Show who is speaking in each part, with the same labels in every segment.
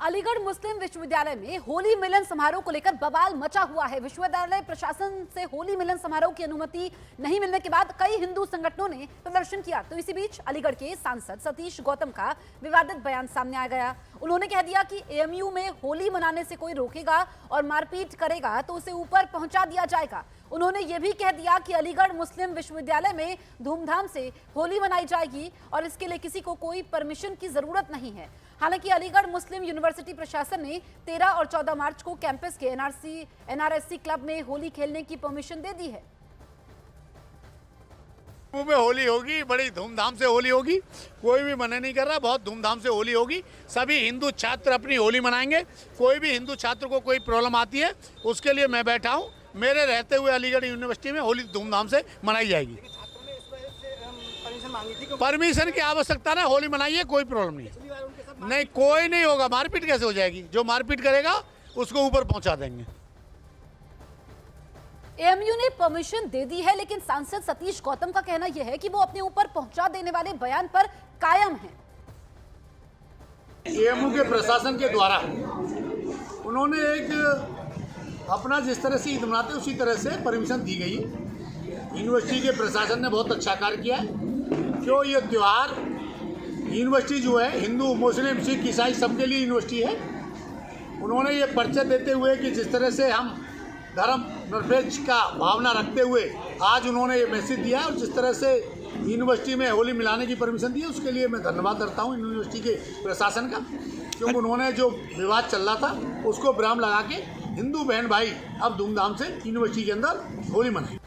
Speaker 1: अलीगढ़ मुस्लिम विश्वविद्यालय में होली मिलन समारोह को लेकर बवाल मचा हुआ है। विश्वविद्यालय प्रशासन से होली मिलन समारोह की अनुमति नहीं मिलने के बाद कई हिंदू संगठनों ने प्रदर्शन किया। तो इसी बीच अलीगढ़ के सांसद सतीश गौतम का विवादित बयान सामने आ गया। उन्होंने कह दिया कि एएमयू में होली मनाने से कोई रोकेगा और मारपीट करेगा तो उसे ऊपर पहुंचा दिया जाएगा। उन्होंने ये भी कह दिया कि अलीगढ़ मुस्लिम विश्वविद्यालय में धूमधाम से होली मनाई जाएगी और इसके लिए किसी को कोई परमिशन की जरूरत नहीं है। हालांकि अलीगढ़ मुस्लिम यूनिवर्सिटी प्रशासन ने 13 और 14 मार्च को कैंपस के एनआरएससी क्लब में होली खेलने की परमिशन दे दी है।
Speaker 2: में होली होगी, बड़ी धूमधाम से होली होगी। कोई भी मना नहीं कर रहा, बहुत धूमधाम से होली होगी। सभी हिंदू छात्र अपनी होली मनाएंगे। कोई भी हिंदू छात्र को कोई प्रॉब्लम आती है उसके लिए मैं बैठा हूँ। मेरे रहते हुए अलीगढ़ यूनिवर्सिटी में होली धूमधाम से मनाई जाएगी। परमिशन की आवश्यकता ना, होली मनाइए, कोई प्रॉब्लम नहीं। नहीं, कोई नहीं होगा। मारपीट कैसे हो जाएगी? जो मारपीट करेगा उसको ऊपर पहुंचा देंगे।
Speaker 1: एएमयू ने परमिशन दे दी है, लेकिन सांसद सतीश गौतम का कहना यह है कि वो अपने ऊपर पहुंचा देने वाले बयान पर कायम है।
Speaker 2: एएमयू के प्रशासन के द्वारा उन्होंने एक अपना जिस तरह से ईद मनाते उसी तरह से परमिशन दी गई है। यूनिवर्सिटी के प्रशासन ने बहुत अच्छा कार्य किया है। क्यों ये त्यौहार, यूनिवर्सिटी जो है हिंदू मुस्लिम सिख ईसाई सबके लिए यूनिवर्सिटी है। उन्होंने ये परिचय देते हुए कि जिस तरह से हम धर्म निरपेक्ष का भावना रखते हुए आज उन्होंने ये मैसेज दिया और जिस तरह से यूनिवर्सिटी में होली मिलाने की परमिशन दी है उसके लिए मैं धन्यवाद करता हूँ यूनिवर्सिटी के प्रशासन का। क्योंकि उन्होंने जो विवाद चल रहा था उसको विराम लगा के हिंदू बहन भाई अब धूमधाम से यूनिवर्सिटी के अंदर होली मनाएं।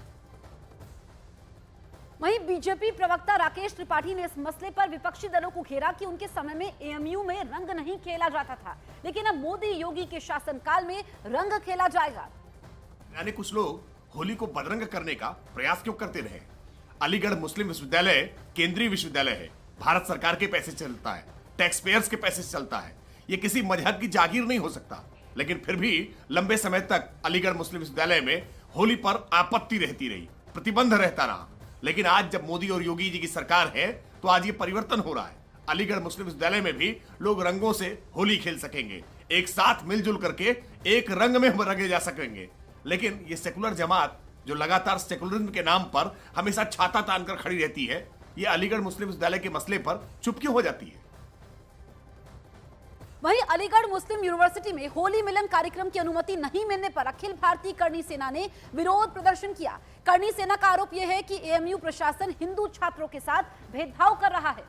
Speaker 1: वहीं बीजेपी प्रवक्ता राकेश त्रिपाठी ने इस मसले पर विपक्षी दलों को घेरा कि उनके समय में एएमयू में रंग नहीं खेला जाता था, लेकिन अब मोदी योगी के शासनकाल में रंग खेला जाएगा।
Speaker 3: यानी कुछ लोग होली को बदरंग करने का प्रयास क्यों करते रहे? अलीगढ़ मुस्लिम विश्वविद्यालय केंद्रीय विश्वविद्यालय है, भारत सरकार के पैसे चलता है, टैक्स पेयर्स के पैसे से चलता है। ये किसी मजहब की जागीर नहीं हो सकता। लेकिन फिर भी लंबे समय तक अलीगढ़ मुस्लिम विश्वविद्यालय में होली पर आपत्ति रहती रही, प्रतिबंध रहता रहा। लेकिन आज जब मोदी और योगी जी की सरकार है तो आज ये परिवर्तन हो रहा है। अलीगढ़ मुस्लिम विश्वविद्यालय में भी लोग रंगों से होली खेल सकेंगे, एक साथ मिलजुल करके एक रंग में रंगे जा सकेंगे। लेकिन ये सेकुलर जमात जो लगातार सेकुलरिज्म के नाम पर हमेशा छाता तान कर खड़ी रहती है, ये अलीगढ़ मुस्लिम विश्वविद्यालय के मसले पर चुप क्यों हो जाती है?
Speaker 1: वहीं अलीगढ़ मुस्लिम यूनिवर्सिटी में होली मिलन कार्यक्रम की अनुमति नहीं मिलने पर अखिल भारतीय करणी सेना ने विरोध प्रदर्शन किया। करणी सेना का आरोप यह है कि एएमयू प्रशासन हिंदू छात्रों के साथ भेदभाव कर रहा है।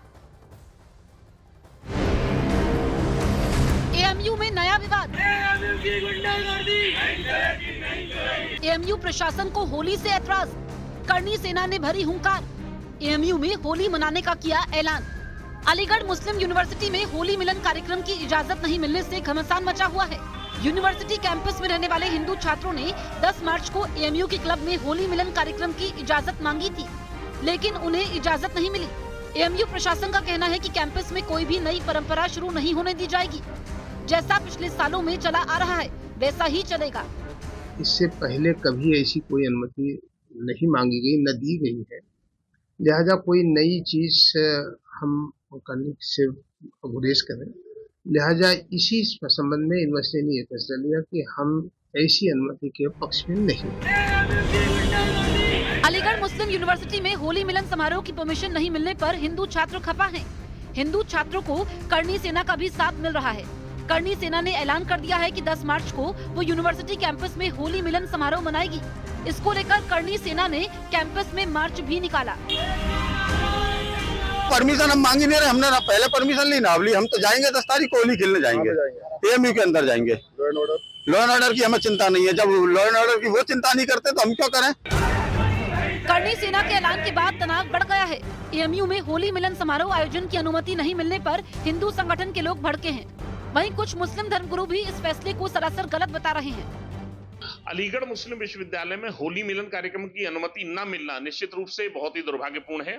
Speaker 1: एएमयू में नया विवाद। एएमयू प्रशासन को होली से ऐतराज, करणी सेना ने भरी हुंकार। एएमयू में होली मनाने का किया ऐलान। अलीगढ़ मुस्लिम यूनिवर्सिटी में होली मिलन कार्यक्रम की इजाजत नहीं मिलने से घमासान मचा हुआ है। यूनिवर्सिटी कैंपस में रहने वाले हिंदू छात्रों ने 10 मार्च को एएमयू के क्लब में होली मिलन कार्यक्रम की इजाजत मांगी थी, लेकिन उन्हें इजाजत नहीं मिली। एएमयू प्रशासन का कहना है कि कैंपस में कोई भी नई परंपरा शुरू नहीं होने दी जाएगी। जैसा पिछले सालों में चला आ रहा है वैसा ही चलेगा।
Speaker 4: इससे पहले कभी ऐसी कोई अनुमति नहीं मांगी गई, न दी गई है। लिहाजा कोई नई चीज हम करने से गुरेज करें। लिहाजा इसी संबंध में यूनिवर्सिटी ने यह फैसला लिया कि हम ऐसी अनुमति के पक्ष में नहीं।
Speaker 1: अलीगढ़ मुस्लिम यूनिवर्सिटी में होली मिलन समारोह की परमिशन नहीं मिलने पर हिंदू छात्र खफा हैं। हिंदू छात्रों को करणी सेना का भी साथ मिल रहा है। करणी सेना ने ऐलान कर दिया है कि 10 मार्च को वो यूनिवर्सिटी कैंपस में होली मिलन समारोह मनाएगी। इसको लेकर करणी सेना ने कैंपस में मार्च भी निकाला।
Speaker 5: परमिशन हम मांग ही नहीं रहे, हमने ना पहले परमिशन ली ना अब ली। हम तो जाएंगे 10 तारीख को होली खेलने जाएंगे, एएमयू के अंदर जाएंगे। लॉ एंड ऑर्डर की हमें चिंता नहीं है। जब लॉ एंड ऑर्डर की वो चिंता नहीं करते तो हम क्यों करें?
Speaker 1: करणी सेना के ऐलान के बाद तनाव बढ़ गया है। एएमयू में होली मिलन समारोह आयोजन की अनुमति नहीं मिलने पर हिंदू संगठन के लोग भड़के हैं। वहीं कुछ मुस्लिम धर्मगुरु भी इस फैसले को सरासर गलत बता रहे हैं।
Speaker 6: अलीगढ़ मुस्लिम विश्वविद्यालय में होली मिलन कार्यक्रम की अनुमति न मिलना निश्चित रूप से बहुत ही दुर्भाग्यपूर्ण है।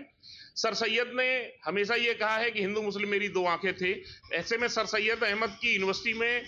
Speaker 6: सर सैयद ने हमेशा ये कहा है कि हिंदू मुस्लिम मेरी दो आंखें थे। ऐसे में सर सैयद अहमद की यूनिवर्सिटी में